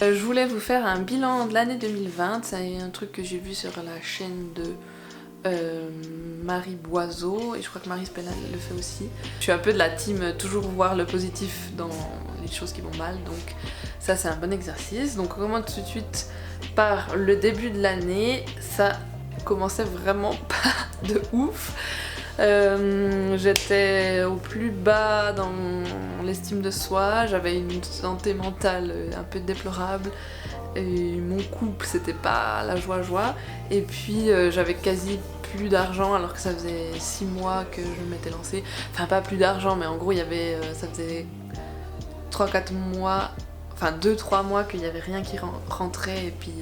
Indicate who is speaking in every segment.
Speaker 1: Je voulais vous faire un bilan de l'année 2020, c'est un truc que j'ai vu sur la chaîne de Marie Boiseau et je crois que Marie Spénal le fait aussi. Je suis un peu de la team toujours voir le positif dans les choses qui vont mal, donc ça c'est un bon exercice. Donc on commence tout de suite par le début de l'année, ça commençait vraiment pas de ouf. J'étais au plus bas dans l'estime de soi, j'avais une santé mentale un peu déplorable, et mon couple c'était pas la joie, et puis j'avais quasi plus d'argent alors que ça faisait 6 mois que je m'étais lancée, enfin pas plus d'argent mais en gros il y avait, ça faisait 3-4 mois, enfin 2-3 mois qu'il y avait rien qui rentrait et puis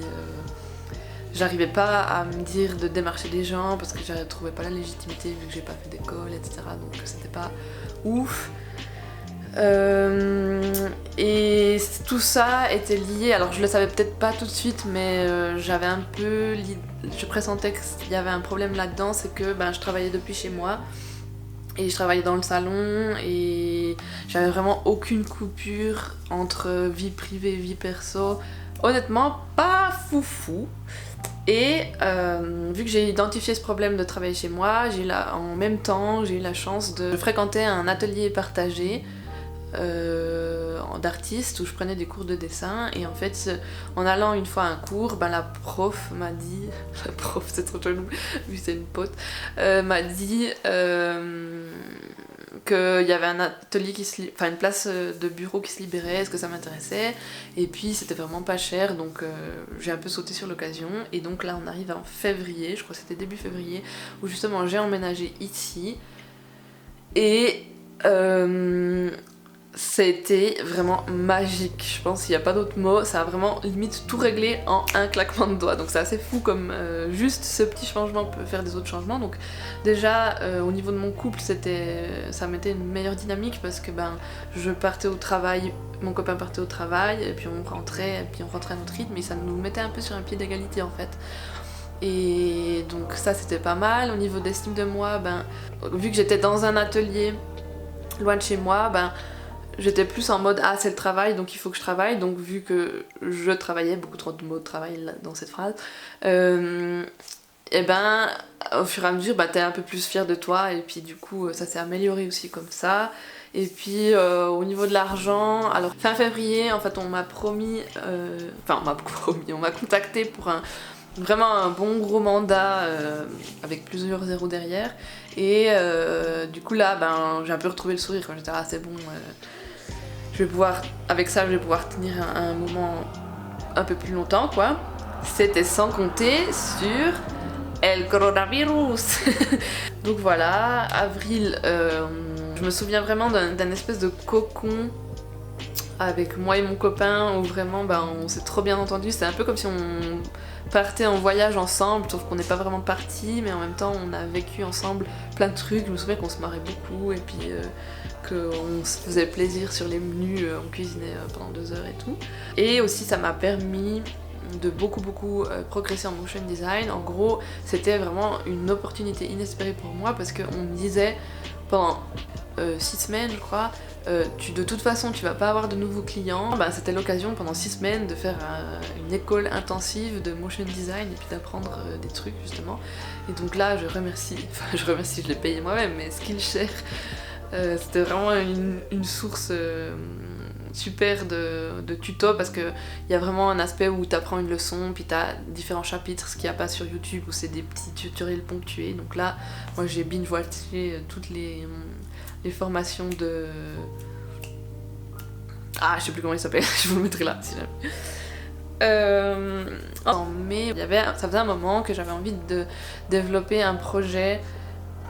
Speaker 1: j'arrivais pas à me dire de démarcher des gens parce que je trouvais pas la légitimité vu que j'ai pas fait d'école, etc. Donc c'était pas ouf. Et tout ça était lié, alors je le savais peut-être pas tout de suite, mais j'avais un peu, je pressentais qu'il y avait un problème là-dedans, c'est que je travaillais depuis chez moi. Et je travaillais dans le salon et j'avais vraiment aucune coupure entre vie privée et vie perso. Honnêtement, pas foufou. Et vu que j'ai identifié ce problème de travailler chez moi, en même temps j'ai eu la chance de fréquenter un atelier partagé d'artistes où je prenais des cours de dessin, et en fait en allant une fois à un cours, la prof m'a dit, la prof c'est trop chelou vu que c'est une pote, m'a dit qu'il y avait un atelier une place de bureau qui se libérait, est-ce que ça m'intéressait, et puis c'était vraiment pas cher, donc j'ai un peu sauté sur l'occasion, et donc là on arrive en février, je crois que c'était début février, où justement j'ai emménagé ici, et c'était vraiment magique, je pense qu'il n'y a pas d'autre mot, ça a vraiment limite tout réglé en un claquement de doigts, donc c'est assez fou comme juste ce petit changement peut faire des autres changements. Donc déjà au niveau de mon couple ça mettait une meilleure dynamique parce que je partais au travail, mon copain partait au travail, et puis on rentrait à notre rythme, et ça nous mettait un peu sur un pied d'égalité en fait. Et donc ça c'était pas mal. Au niveau d'estime de moi, vu que j'étais dans un atelier loin de chez moi, j'étais plus en mode c'est le travail donc il faut que je travaille, donc vu que je travaillais, beaucoup trop de mots de travail dans cette phrase, et au fur et à mesure t'es un peu plus fière de toi, et puis du coup ça s'est amélioré aussi comme ça. Et puis au niveau de l'argent, alors fin février en fait on m'a promis, on m'a contacté pour vraiment un bon gros mandat avec plusieurs zéros derrière, et du coup là j'ai un peu retrouvé le sourire quand j'étais c'est bon, je vais pouvoir tenir un moment un peu plus longtemps quoi. C'était sans compter sur el coronavirus. Donc voilà, avril, je me souviens vraiment d'un espèce de cocon avec moi et mon copain où vraiment on s'est trop bien entendu. C'était un peu comme si on partait en voyage ensemble, sauf qu'on n'est pas vraiment partis, mais en même temps on a vécu ensemble plein de trucs. Je me souviens qu'on se marrait beaucoup, et puis qu'on se faisait plaisir sur les menus, on cuisinait pendant 2 heures et tout. Et aussi ça m'a permis de beaucoup progresser en motion design. En gros c'était vraiment une opportunité inespérée pour moi parce qu'on me disait pendant 6 semaines je crois, de toute façon tu vas pas avoir de nouveaux clients. C'était l'occasion pendant 6 semaines de faire une école intensive de motion design et puis d'apprendre des trucs justement. Et donc là je remercie, je l'ai payé moi-même, mais Skillshare, c'était vraiment une source super de tutos, parce qu'il y a vraiment un aspect où tu apprends une leçon, puis tu as différents chapitres, ce qu'il n'y a pas sur YouTube où c'est des petits tutoriels ponctués. Donc là, moi j'ai binge-watché toutes les formations de... je sais plus comment il s'appelle, je vous le mettrai là si jamais. En mai, ça faisait un moment que j'avais envie de développer un projet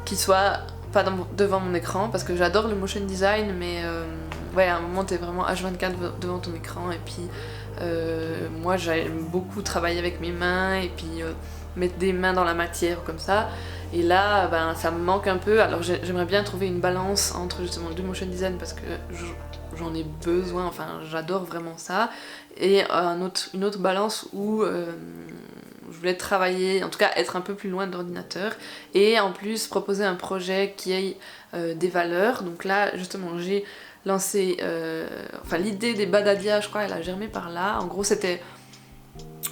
Speaker 1: qui soit pas devant mon écran, parce que j'adore le motion design, mais à un moment t'es vraiment H24 devant ton écran, et puis moi j'aime beaucoup travailler avec mes mains, et puis mettre des mains dans la matière comme ça, et là ça me manque un peu. Alors j'aimerais bien trouver une balance entre justement du motion design, parce que j'en ai besoin, enfin j'adore vraiment ça, et une autre balance où je voulais travailler, en tout cas être un peu plus loin de l'ordinateur, et en plus proposer un projet qui ait des valeurs. Donc là justement j'ai lancé, enfin l'idée des Badadia, je crois, elle a germé par là. En gros, c'était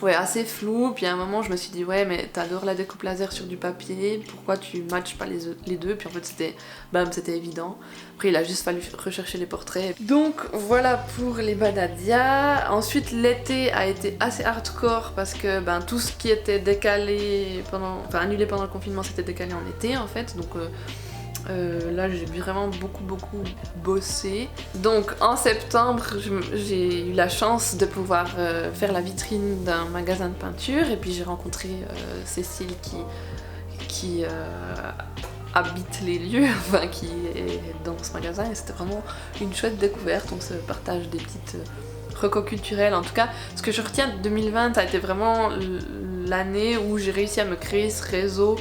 Speaker 1: ouais, assez flou, puis à un moment je me suis dit ouais mais t'adores la découpe laser sur du papier, pourquoi tu matches pas les deux, puis en fait c'était bam, c'était évident. Après il a juste fallu rechercher les portraits. Donc voilà pour les Badadia. Ensuite l'été a été assez hardcore parce que ben, tout ce qui était décalé pendant, enfin annulé pendant le confinement c'était décalé en été en fait, donc là j'ai vraiment beaucoup bossé. Donc en septembre j'ai eu la chance de pouvoir faire la vitrine d'un magasin de peinture et puis j'ai rencontré Cécile qui habite les lieux, enfin qui est dans ce magasin et c'était vraiment une chouette découverte. On se partage des petites recos culturels. En tout cas ce que je retiens de 2020 ça a été vraiment l'année où j'ai réussi à me créer ce réseau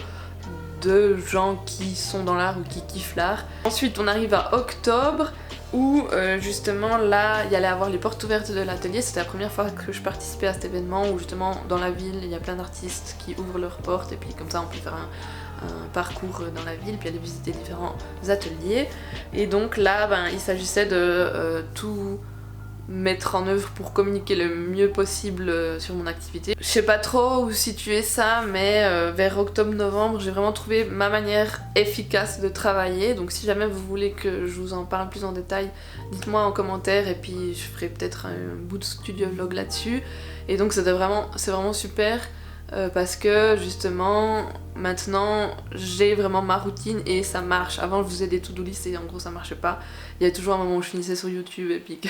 Speaker 1: de gens qui sont dans l'art ou qui kiffent l'art. Ensuite on arrive à octobre où justement là il y allait avoir les portes ouvertes de l'atelier. C'était la première fois que je participais à cet événement où justement dans la ville il y a plein d'artistes qui ouvrent leurs portes et puis comme ça on peut faire un parcours dans la ville puis aller visiter différents ateliers. Et donc là ben, il s'agissait de tout mettre en œuvre pour communiquer le mieux possible sur mon activité. Je sais pas trop où situer ça, mais vers octobre-novembre, j'ai vraiment trouvé ma manière efficace de travailler. Donc si jamais vous voulez que je vous en parle plus en détail, dites-moi en commentaire et puis je ferai peut-être un bout de studio vlog là-dessus. Et donc c'est vraiment super. Parce que justement maintenant j'ai vraiment ma routine et ça marche. Avant je faisais des to-do list et en gros ça marchait pas. Il y avait toujours un moment où je finissais sur YouTube et puis que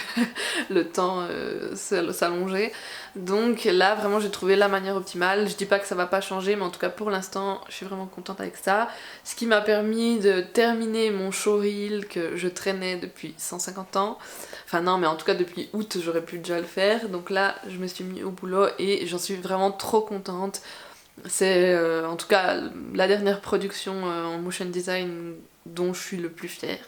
Speaker 1: le temps s'allongeait. Donc là vraiment j'ai trouvé la manière optimale. Je dis pas que ça va pas changer mais en tout cas pour l'instant je suis vraiment contente avec ça. Ce qui m'a permis de terminer mon showreel que je traînais depuis 150 ans. Enfin non mais en tout cas depuis août j'aurais pu déjà le faire. Donc là je me suis mis au boulot et j'en suis vraiment trop contente. C'est en tout cas la dernière production en motion design dont je suis le plus fière.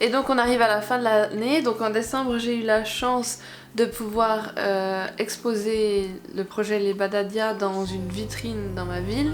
Speaker 1: Et donc on arrive à la fin de l'année, donc en décembre j'ai eu la chance de pouvoir exposer le projet Les Badadia dans une vitrine dans ma ville.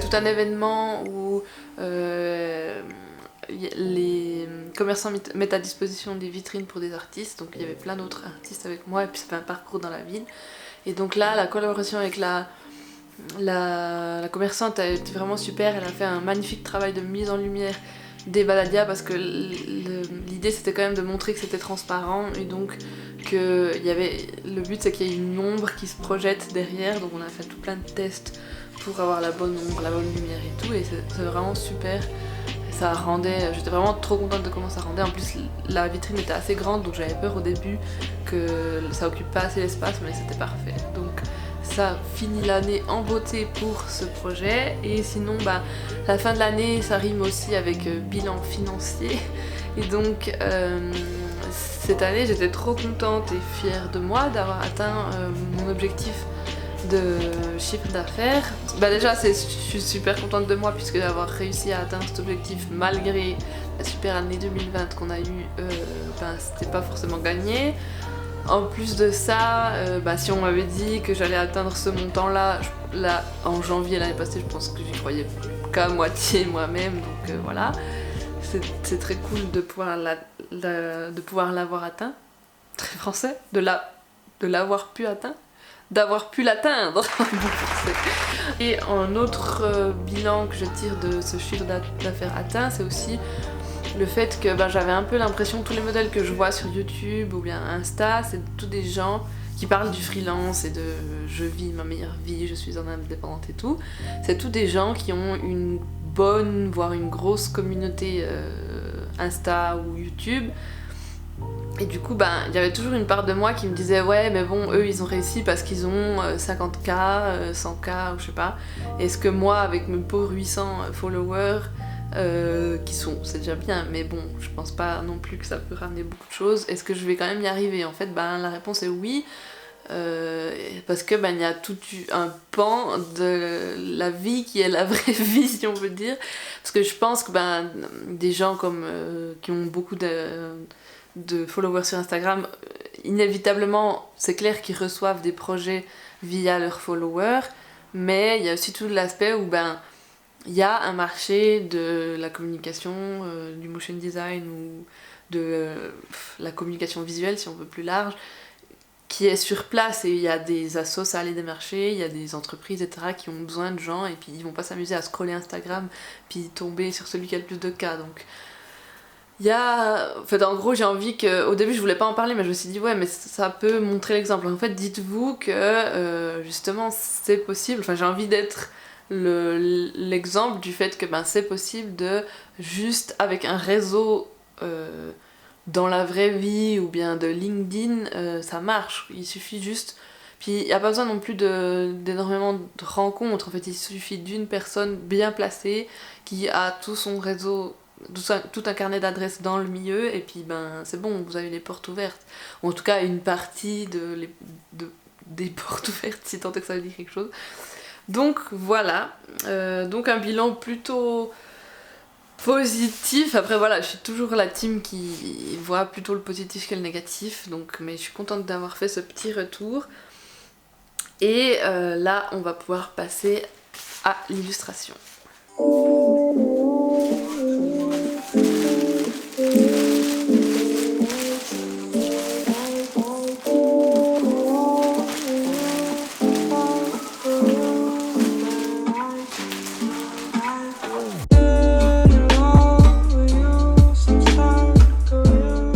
Speaker 1: C'est un événement où les commerçants mettent à disposition des vitrines pour des artistes, donc il y avait plein d'autres artistes avec moi et puis ça fait un parcours dans la ville. Et donc là la collaboration avec la commerçante a été vraiment super, elle a fait un magnifique travail de mise en lumière des Badadia parce que l'idée c'était quand même de montrer que c'était transparent et donc que le but c'est qu'il y ait une ombre qui se projette derrière, donc on a fait tout plein de tests pour avoir la bonne ombre, la bonne lumière et tout et c'est vraiment super. Ça rendait, j'étais vraiment trop contente de comment ça rendait. En plus la vitrine était assez grande donc j'avais peur au début que ça occupe pas assez l'espace mais c'était parfait. Donc ça finit l'année en beauté pour ce projet et sinon bah, la fin de l'année ça rime aussi avec bilan financier et donc cette année j'étais trop contente et fière de moi d'avoir atteint mon objectif de chiffre d'affaires. Bah déjà je suis super contente de moi puisque d'avoir réussi à atteindre cet objectif malgré la super année 2020 qu'on a eu, ben, c'était pas forcément gagné. En plus de ça, bah, si on m'avait dit que j'allais atteindre ce montant là en janvier l'année passée, je pense que j'y croyais qu'à moitié moi-même, donc voilà. c'est très cool de pouvoir de pouvoir l'avoir atteint. Très français, de l'avoir pu atteindre. D'avoir pu l'atteindre. Et un autre bilan que je tire de ce chiffre d'affaires atteint, c'est aussi le fait que j'avais un peu l'impression que tous les modèles que je vois sur YouTube ou bien Insta, c'est tous des gens qui parlent du freelance et de je vis ma meilleure vie, je suis en indépendante et tout. C'est tous des gens qui ont une bonne, voire une grosse communauté Insta ou YouTube. Et du coup, il y avait toujours une part de moi qui me disait ouais, mais bon, eux, ils ont réussi parce qu'ils ont 50K, 100K, ou je sais pas. Est-ce que moi, avec mes pauvres 800 followers, c'est déjà bien, mais bon, je pense pas non plus que ça peut ramener beaucoup de choses. Est-ce que je vais quand même y arriver? En fait, la réponse est oui. Parce que il y a tout un pan de la vie qui est la vraie vie, si on veut dire. Parce que je pense que des gens comme qui ont beaucoup de followers sur Instagram, inévitablement, c'est clair qu'ils reçoivent des projets via leurs followers, mais il y a aussi tout l'aspect où il y a un marché de la communication, du motion design ou de la communication visuelle, si on veut plus large, qui est sur place, et il y a des assos à aller démarcher, il y a des entreprises, etc., qui ont besoin de gens, et puis ils vont pas s'amuser à scroller Instagram puis tomber sur celui qui a le plus de cas. Donc en gros, j'ai envie que, au début je voulais pas en parler, mais je me suis dit ouais, mais ça peut montrer l'exemple. En fait, dites-vous que justement c'est possible. J'ai envie d'être l'exemple du fait que c'est possible de juste avec un réseau dans la vraie vie ou bien de LinkedIn, ça marche. Il suffit juste. Puis il n'y a pas besoin non plus d'énormément de rencontres. En fait, il suffit d'une personne bien placée qui a tout son réseau, tout un carnet d'adresses dans le milieu, et puis c'est bon, vous avez les portes ouvertes. Ou en tout cas une partie des portes ouvertes, si tant est que ça veut dire quelque chose. Donc voilà, donc un bilan plutôt positif. Après voilà, je suis toujours la team qui voit plutôt le positif que le négatif, mais je suis contente d'avoir fait ce petit retour. Et là, on va pouvoir passer à l'illustration.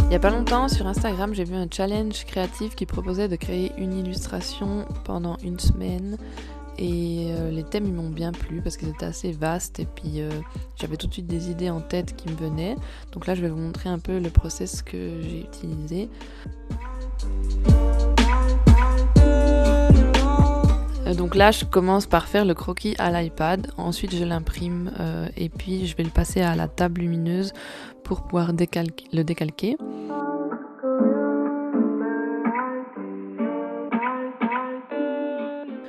Speaker 1: Il y a pas longtemps, sur Instagram, j'ai vu un challenge créatif qui proposait de créer une illustration pendant une semaine. Et les thèmes ils m'ont bien plu parce qu'ils étaient assez vastes, et puis j'avais tout de suite des idées en tête qui me venaient. Donc là je vais vous montrer un peu le process que j'ai utilisé. Donc là je commence par faire le croquis à l'iPad, ensuite je l'imprime et puis je vais le passer à la table lumineuse pour pouvoir le décalquer.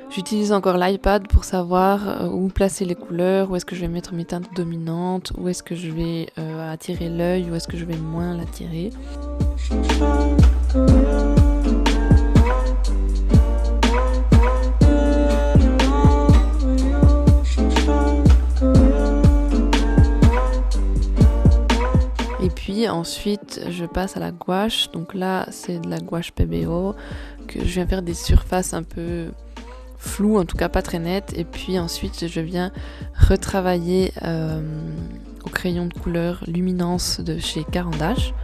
Speaker 1: J'utilise encore l'iPad pour savoir où placer les couleurs, où est-ce que je vais mettre mes teintes dominantes, où est-ce que je vais attirer l'œil, où est-ce que je vais moins l'attirer. Et puis ensuite je passe à la gouache. Donc là c'est de la gouache PBO que je viens faire des surfaces un peu flou, en tout cas pas très net, et puis ensuite je viens retravailler au crayon de couleur Luminance de chez Caran d'Ache.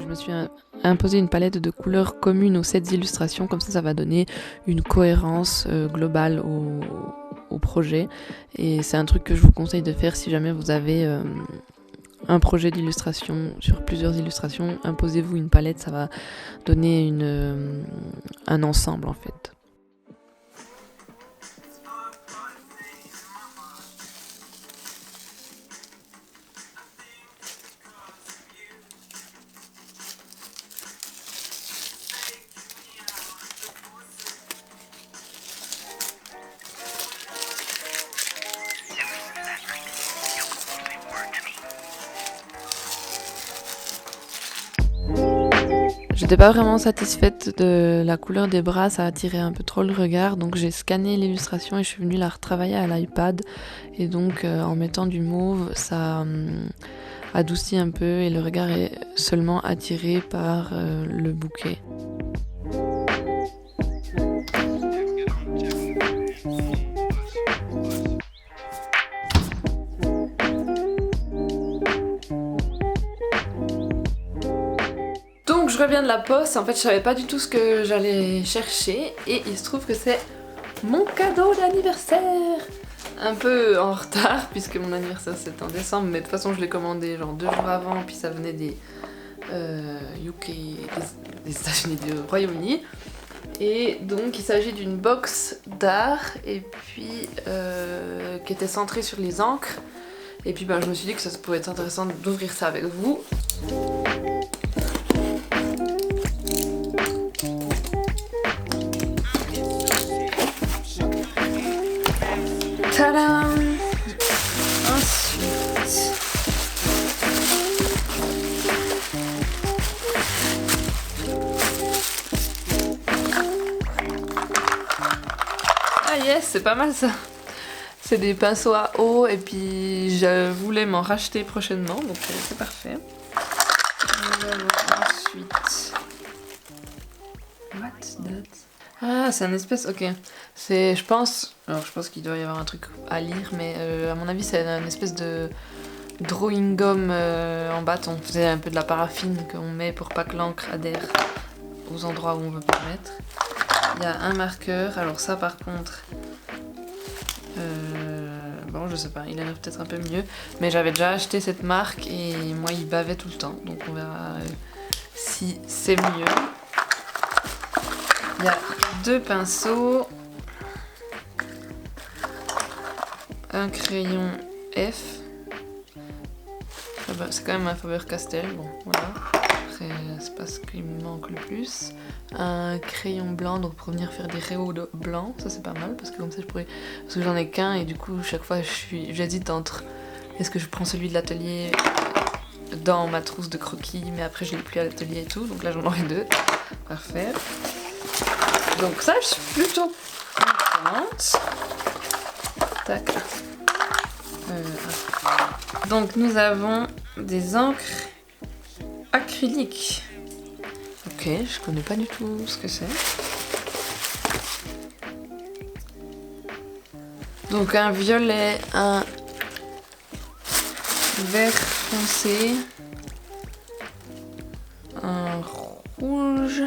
Speaker 1: Je me suis imposer une palette de couleurs communes aux 7 illustrations, comme ça va donner une cohérence globale au projet, et c'est un truc que je vous conseille de faire si jamais vous avez un projet d'illustration sur plusieurs illustrations. Imposez-vous une palette, ça va donner un ensemble en fait. J'étais pas vraiment satisfaite de la couleur des bras, ça attirait un peu trop le regard, donc j'ai scanné l'illustration et je suis venue la retravailler à l'iPad. Et donc en mettant du mauve, ça adoucit un peu et le regard est seulement attiré par le bouquet. Donc je reviens de la poste, en fait je savais pas du tout ce que j'allais chercher et il se trouve que c'est mon cadeau d'anniversaire. Un peu en retard puisque mon anniversaire c'est en décembre, mais de toute façon je l'ai commandé genre 2 jours avant, puis ça venait des UK, des États-Unis, du Royaume-Uni. Et donc il s'agit d'une box d'art et puis qui était centrée sur les encres. Et puis je me suis dit que ça pouvait être intéressant d'ouvrir ça avec vous. Tadam! Ensuite... Ah yes, c'est pas mal ça! C'est des pinceaux à eau et puis je voulais m'en racheter prochainement, donc c'est parfait. Ensuite... What's that? Ah, c'est un espèce... Ok. C'est, je pense qu'il doit y avoir un truc à lire, mais à mon avis c'est une espèce de drawing gum en bâton. C'est un peu de la paraffine qu'on met pour pas que l'encre adhère aux endroits où on veut pas mettre. Il y a un marqueur, alors ça par contre... bon je sais pas, il a l'air peut-être un peu mieux, mais j'avais déjà acheté cette marque et moi il bavait tout le temps, donc on verra si c'est mieux. Il y a 2 pinceaux, un crayon F, c'est quand même un Faber-Castell, bon voilà, après c'est pas ce qui me manque le plus, un crayon blanc, donc pour venir faire des rayons blancs, ça c'est pas mal, parce que comme ça je pourrais, parce que j'en ai qu'un et du coup chaque fois j'hésite entre, est-ce que je prends celui de l'atelier dans ma trousse de croquis, mais après je l'ai plus à l'atelier et tout, donc là j'en aurai 2, parfait. Donc ça, je suis plutôt contente. Tac. Donc nous avons des encres acryliques. Ok, je connais pas du tout ce que c'est. Donc un violet, un vert foncé, un rouge,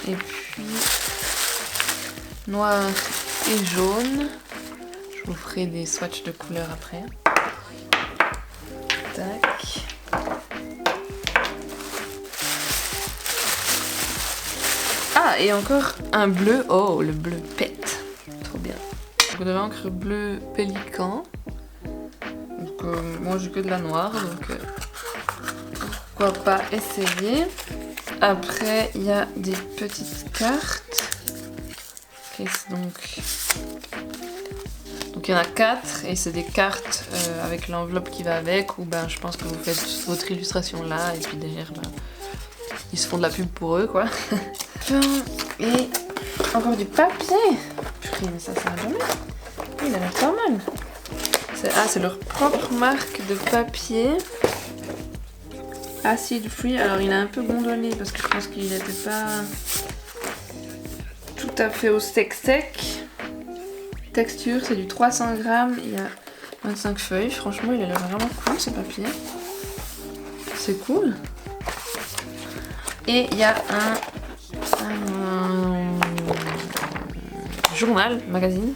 Speaker 1: et puis noir et jaune. Je vous ferai des swatchs de couleurs après. Tac. Ah, et encore un bleu. Oh, le bleu pète. Trop bien. Donc de l'encre bleu pélican. Donc moi j'ai que de la noire, donc pourquoi pas essayer. Après il y a des petites cartes. Qu'est-ce donc il y en a 4 et c'est des cartes avec l'enveloppe qui va avec, ou je pense que vous faites votre illustration là et puis derrière ils se font de la pub pour eux quoi. Et encore du papier. Putain, mais ça va jamais. Il a l'air pas mal. C'est leur propre marque de papier. Acid free. Alors il a un peu gondolé parce que je pense qu'il n'était pas tout à fait au sec. Texture, c'est du 300 grammes. Il y a 25 feuilles. Franchement, il a l'air vraiment cool ce papier. C'est cool. Et il y a un journal, magazine.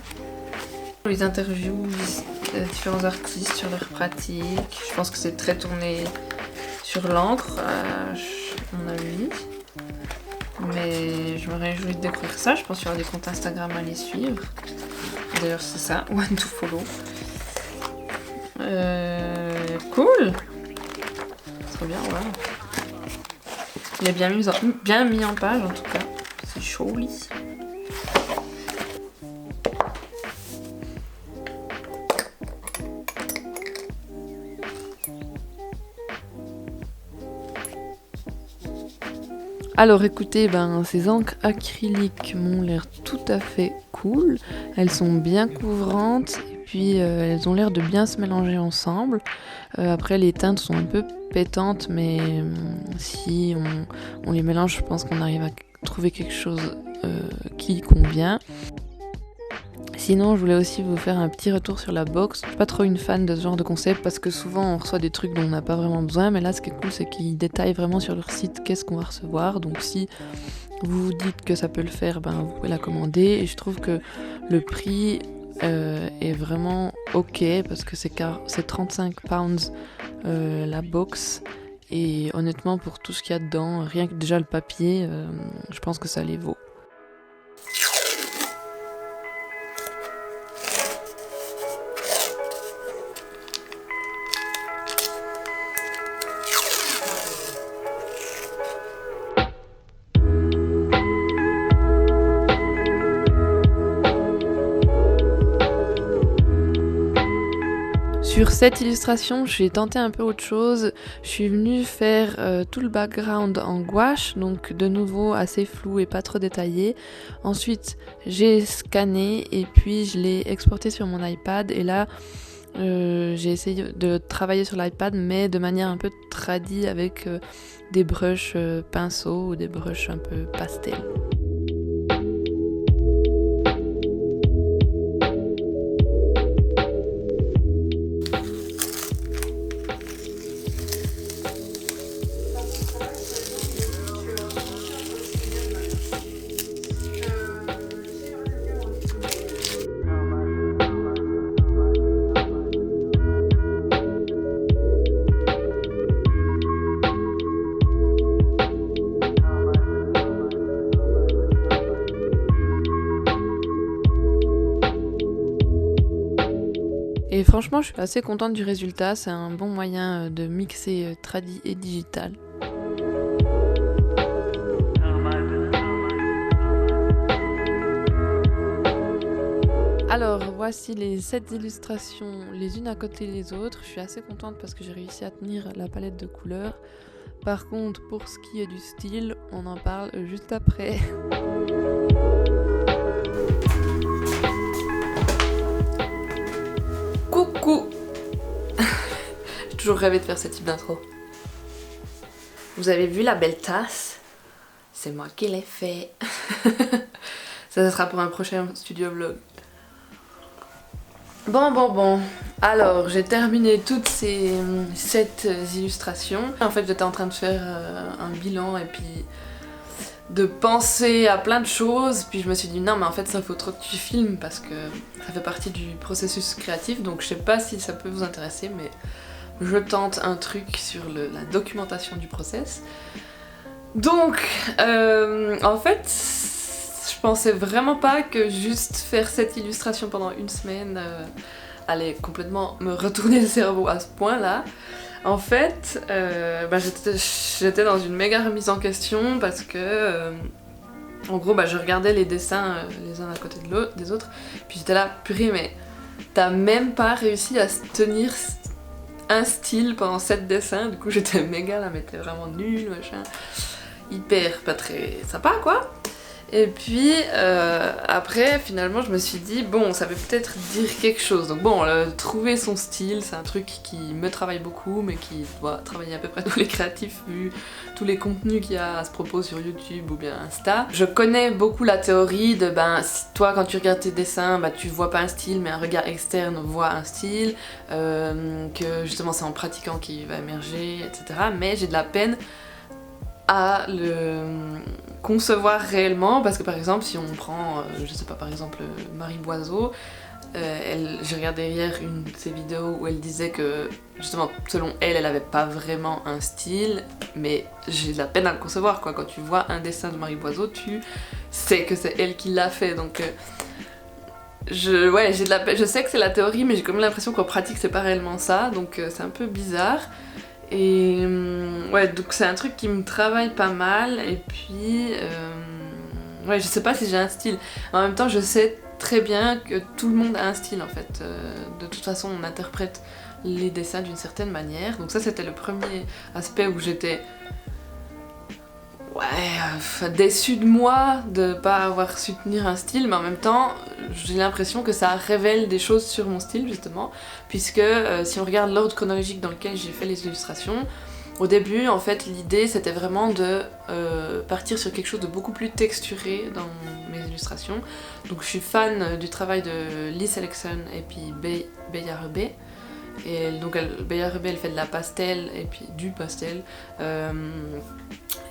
Speaker 1: Les interviews différents artistes sur leurs pratiques. Je pense que c'est très tourné sur l'encre, à mon avis. Mais je me réjouis de découvrir ça. Je pense qu'il y aura des comptes Instagram à les suivre. D'ailleurs, c'est ça, one to follow. Cool! Trop bien, ouais. Il est bien mis en page en tout cas. C'est joli. Alors écoutez, ces encres acryliques m'ont l'air tout à fait cool. Elles sont bien couvrantes et puis elles ont l'air de bien se mélanger ensemble. Après les teintes sont un peu pétantes, mais si on les mélange, je pense qu'on arrive à trouver quelque chose qui convient. Sinon, je voulais aussi vous faire un petit retour sur la box. Je suis pas trop une fan de ce genre de concept parce que souvent on reçoit des trucs dont on n'a pas vraiment besoin, mais là ce qui est cool c'est qu'ils détaillent vraiment sur leur site qu'est-ce qu'on va recevoir. Donc si vous vous dites que ça peut le faire, vous pouvez la commander. Et je trouve que le prix est vraiment ok parce que c'est 35 pounds la box. Et honnêtement, pour tout ce qu'il y a dedans, rien que déjà le papier, je pense que ça les vaut. Sur cette illustration, j'ai tenté un peu autre chose. Je suis venue faire tout le background en gouache, donc de nouveau assez flou et pas trop détaillé. Ensuite, j'ai scanné et puis je l'ai exporté sur mon iPad. Et là, j'ai essayé de travailler sur l'iPad, mais de manière un peu tradie avec des brushes pinceaux ou des brushes un peu pastel. Et franchement, je suis assez contente du résultat. C'est un bon moyen de mixer tradi et digital. Alors, voici les 7 illustrations les unes à côté des autres. Je suis assez contente parce que j'ai réussi à tenir la palette de couleurs. Par contre, pour ce qui est du style, on en parle juste après. Coucou. J'ai toujours rêvé de faire ce type d'intro. Vous avez vu la belle tasse? C'est moi qui l'ai fait. Ça sera pour un prochain studio vlog. Bon. Alors, j'ai terminé toutes ces 7 illustrations. En fait, j'étais en train de faire un bilan et puis de penser à plein de choses. Puis je me suis dit non, mais en fait, ça faut trop que tu filmes parce que ça fait partie du processus créatif. Donc, je sais pas si ça peut vous intéresser, mais je tente un truc sur la documentation du process. Donc, en fait, je pensais vraiment pas que juste faire cette illustration pendant une semaine allait complètement me retourner le cerveau à ce point-là. En fait, j'étais dans une méga remise en question parce que, en gros, je regardais les dessins les uns à côté des autres, puis j'étais là, purée, mais t'as même pas réussi à tenir un style pendant 7 dessins. Du coup, j'étais méga là, mais t'es vraiment nul, machin. Hyper pas très sympa, quoi. Et puis après, finalement, je me suis dit, bon, ça veut peut-être dire quelque chose. Donc bon, trouver son style, c'est un truc qui me travaille beaucoup, mais qui doit travailler à peu près tous les créatifs, vu tous les contenus qu'il y a à ce propos sur YouTube ou bien Insta. Je connais beaucoup la théorie de, si toi, quand tu regardes tes dessins, tu vois pas un style, mais un regard externe voit un style, que justement c'est en pratiquant qu'il va émerger, etc. Mais j'ai de la peine à le concevoir réellement parce que par exemple si on prend je sais pas, par exemple Marie Boiseau, j'ai regardé hier une de ses vidéos où elle disait que justement selon elle, elle avait pas vraiment un style, mais j'ai de la peine à le concevoir, quoi. Quand tu vois un dessin de Marie Boiseau, tu sais que c'est elle qui l'a fait, donc je sais que c'est la théorie, mais j'ai quand même l'impression qu'en pratique c'est pas réellement ça, donc c'est un peu bizarre. Et ouais, donc c'est un truc qui me travaille pas mal. Et puis ouais, je sais pas si j'ai un style. En même temps, je sais très bien que tout le monde a un style en fait. De toute façon, on interprète les dessins d'une certaine manière. Donc ça, c'était le premier aspect où j'étais déçue de moi de pas avoir su tenir un style, mais en même temps j'ai l'impression que ça révèle des choses sur mon style justement, puisque si on regarde l'ordre chronologique dans lequel j'ai fait les illustrations, au début en fait l'idée c'était vraiment de partir sur quelque chose de beaucoup plus texturé dans mes illustrations. Donc je suis fan du travail de Lee Selecson et puis Beya Rebé. Et donc Beya Rebé elle fait de la pastel et puis du pastel.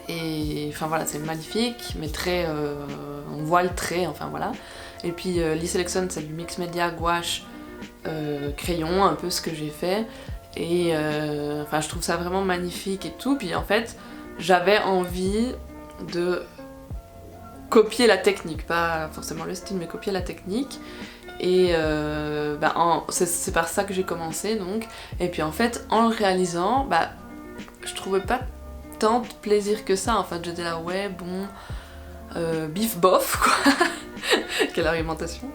Speaker 1: Et enfin voilà, c'est magnifique, mais très. On voit le trait, enfin voilà. Et puis Lee Selecson, c'est du mix média, gouache, crayon, un peu ce que j'ai fait. Et enfin, je trouve ça vraiment magnifique et tout. Puis en fait, j'avais envie de copier la technique, pas forcément le style, mais copier la technique. Et c'est par ça que j'ai commencé donc. Et puis en fait, en le réalisant, je trouvais pas tant de plaisir que ça. En fait, j'étais là, ouais, bon, bif bof, quoi. Quelle argumentation.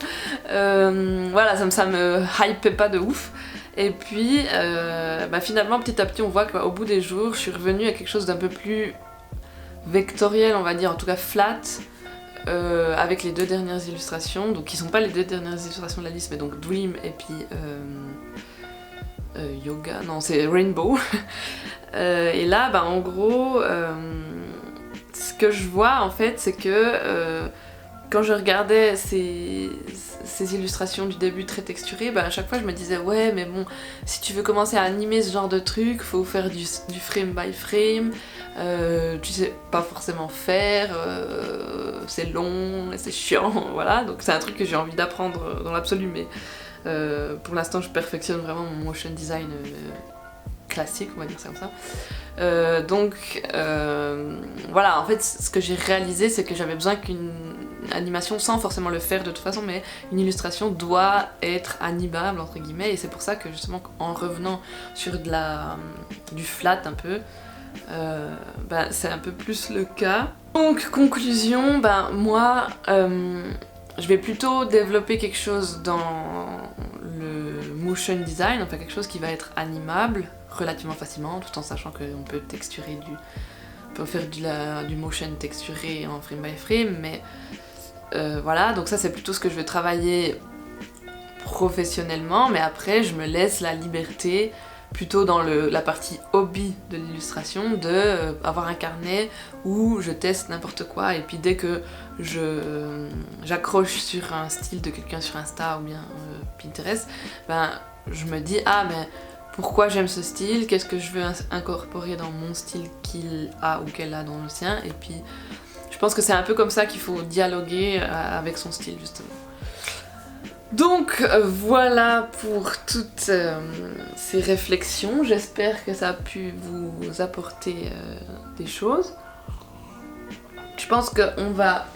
Speaker 1: Voilà, ça me hypait pas de ouf. Et puis, finalement, petit à petit, on voit qu'au bout des jours, je suis revenue à quelque chose d'un peu plus vectoriel, on va dire, en tout cas flat. Avec les 2 dernières illustrations, donc qui sont pas les 2 dernières illustrations de la liste, mais donc Dream et puis Yoga, non c'est Rainbow. Et là, en gros, ce que je vois en fait, c'est que quand je regardais ces illustrations du début très texturées, à chaque fois je me disais ouais mais bon, si tu veux commencer à animer ce genre de truc, faut faire du frame by frame, tu sais pas forcément faire, c'est long, c'est chiant, voilà, donc c'est un truc que j'ai envie d'apprendre dans l'absolu, mais pour l'instant je perfectionne vraiment mon motion design classique, on va dire ça comme ça. Voilà, en fait ce que j'ai réalisé c'est que j'avais besoin qu'une animation, sans forcément le faire de toute façon, mais une illustration doit être animable entre guillemets, et c'est pour ça que justement en revenant sur du flat un peu, c'est un peu plus le cas. Donc conclusion, moi je vais plutôt développer quelque chose dans le motion design, enfin quelque chose qui va être animable relativement facilement, tout en sachant qu'on peut texturer on peut faire du motion texturé en frame by frame, mais voilà, donc ça c'est plutôt ce que je veux travailler professionnellement, mais après je me laisse la liberté plutôt dans la partie hobby de l'illustration de avoir un carnet où je teste n'importe quoi, et puis dès que j'accroche sur un style de quelqu'un sur Insta ou bien Pinterest, je me dis ah mais pourquoi j'aime ce style, qu'est-ce que je veux incorporer dans mon style qu'il a ou qu'elle a dans le sien, et puis je pense que c'est un peu comme ça qu'il faut dialoguer avec son style justement. Donc voilà pour toutes ces réflexions, j'espère que ça a pu vous apporter des choses. Je pense qu'on va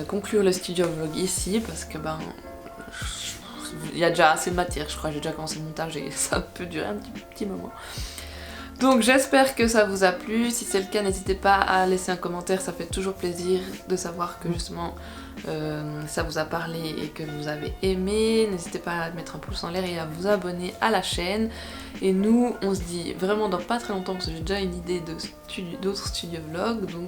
Speaker 1: conclure le studio vlog ici parce que il y a déjà assez de matière, je crois, j'ai déjà commencé le montage et ça peut durer un petit moment. Donc j'espère que ça vous a plu, si c'est le cas n'hésitez pas à laisser un commentaire, ça fait toujours plaisir de savoir que justement ça vous a parlé et que vous avez aimé. N'hésitez pas à mettre un pouce en l'air et à vous abonner à la chaîne. Et nous on se dit vraiment dans pas très longtemps parce que j'ai déjà une idée d'autres studio vlogs, donc